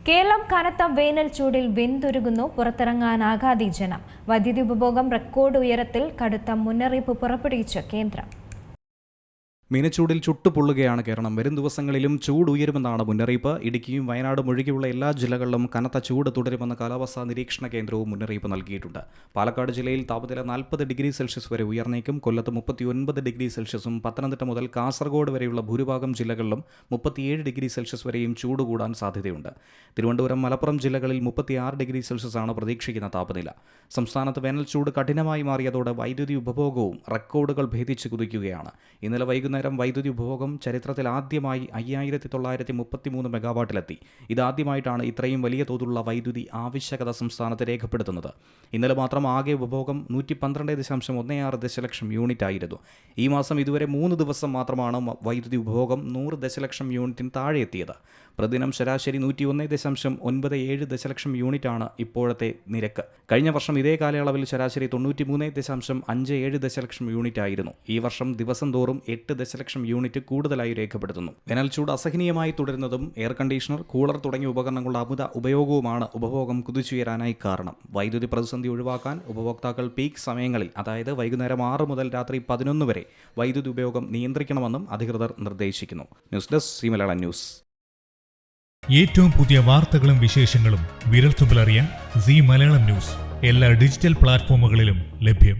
കേരളം കനത്ത വേനൽ ചൂടിൽ വെന്തുരുകുന്നു. പുറത്തിറങ്ങാനാകാതെ ജനം. വൈദ്യുതി ഉപഭോഗം റെക്കോർഡ് ഉയരത്തിൽ. കടുത്ത മുന്നറിയിപ്പ് പുറപ്പെടുവിച്ച് കേന്ദ്രം. മീനച്ചൂടിൽ ചുട്ടുപൊള്ളുകയാണ് കേരളം. വരും ദിവസങ്ങളിലും ചൂട് ഉയരുമെന്നാണ് മുന്നറിയിപ്പ്. ഇടുക്കിയും വയനാടും ഒഴികെയുള്ള എല്ലാ ജില്ലകളിലും കനത്ത ചൂട് തുടരുമെന്ന് കാലാവസ്ഥാ നിരീക്ഷണ കേന്ദ്രവും മുന്നറിയിപ്പ് നൽകിയിട്ടുണ്ട്. പാലക്കാട് ജില്ലയിൽ താപനില 40 ഡിഗ്രി സെൽഷ്യസ് വരെ ഉയർന്നേക്കും. കൊല്ലത്ത് 39 ഡിഗ്രി സെൽഷ്യസും പത്തനംതിട്ട മുതൽ കാസർഗോഡ് വരെയുള്ള ഭൂരിഭാഗം ജില്ലകളിലും 37 ഡിഗ്രി സെൽഷ്യസ് വരെയും ചൂട് കൂടാൻ സാധ്യതയുണ്ട്. തിരുവനന്തപുരം, മലപ്പുറം ജില്ലകളിൽ 36 ഡിഗ്രി സെൽഷ്യസാണ് പ്രതീക്ഷിക്കുന്ന താപനില. സംസ്ഥാനത്ത് വേനൽ ചൂട് കഠിനമായി മാറിയതോടെ വൈദ്യുതി ഉപഭോഗവും റെക്കോർഡുകൾ ഭേദിച്ച് കുതിക്കുകയാണ്. ഇന്നലെ വൈകുന്നേരം വൈദ്യുതി ഉപഭോഗം ചരിത്രത്തിൽ ആദ്യമായി 5933 മെഗാവാട്ടിലെത്തി. ഇതാദ്യമായിട്ടാണ് ഇത്രയും വലിയ തോതിലുള്ള വൈദ്യുതി ആവശ്യകത സംസ്ഥാനത്ത് രേഖപ്പെടുത്തുന്നത്. ഇന്നലെ മാത്രം ആകെ ഉപഭോഗം 112.16 ദശലക്ഷം യൂണിറ്റ് ആയിരുന്നു. ഈ മാസം ഇതുവരെ 3 ദിവസം മാത്രമാണ് വൈദ്യുതി ഉപഭോഗം 100 ദശലക്ഷം യൂണിറ്റിന് താഴെ എത്തിയത്. പ്രതിദിനം ശരാശരി 101.97 ദശലക്ഷം യൂണിറ്റാണ് ഇപ്പോഴത്തെ നിരക്ക്. കഴിഞ്ഞ വർഷം ഇതേ കാലയളവിൽ ശരാശരി 93.57 ദശലക്ഷം യൂണിറ്റ് ആയിരുന്നു. ഈ വർഷം ദിവസം തോറും 8 ദശലക്ഷം യൂണിറ്റ് കൂടുതലായി രേഖപ്പെടുത്തുന്നു. വേനൽ ചൂട് അസഹനീയമായി തുടരുന്നതും എയർ കണ്ടീഷണർ, കൂളർ തുടങ്ങിയ ഉപകരണങ്ങളുടെ അമിത ഉപയോഗവുമാണ് ഉപഭോഗം കുതിച്ചുയരാനായി കാരണം. വൈദ്യുതി പ്രതിസന്ധി ഒഴിവാക്കാൻ ഉപഭോക്താക്കൾ പീക്ക് സമയങ്ങളിൽ, അതായത് വൈകുന്നേരം 6 മുതൽ രാത്രി 11 വരെ വൈദ്യുതി ഉപയോഗം നിയന്ത്രിക്കണമെന്നും അധികൃതർ നിർദ്ദേശിക്കുന്നു. News desk C Malayalam news. ഏറ്റവും പുതിയ വാർത്തകളും വിശേഷങ്ങളും വിരൽത്തുമ്പിലറിയാൻ സി മലയാളം ന്യൂസ് എല്ലാ ഡിജിറ്റൽ പ്ലാറ്റ്ഫോമുകളിലും ലഭ്യം.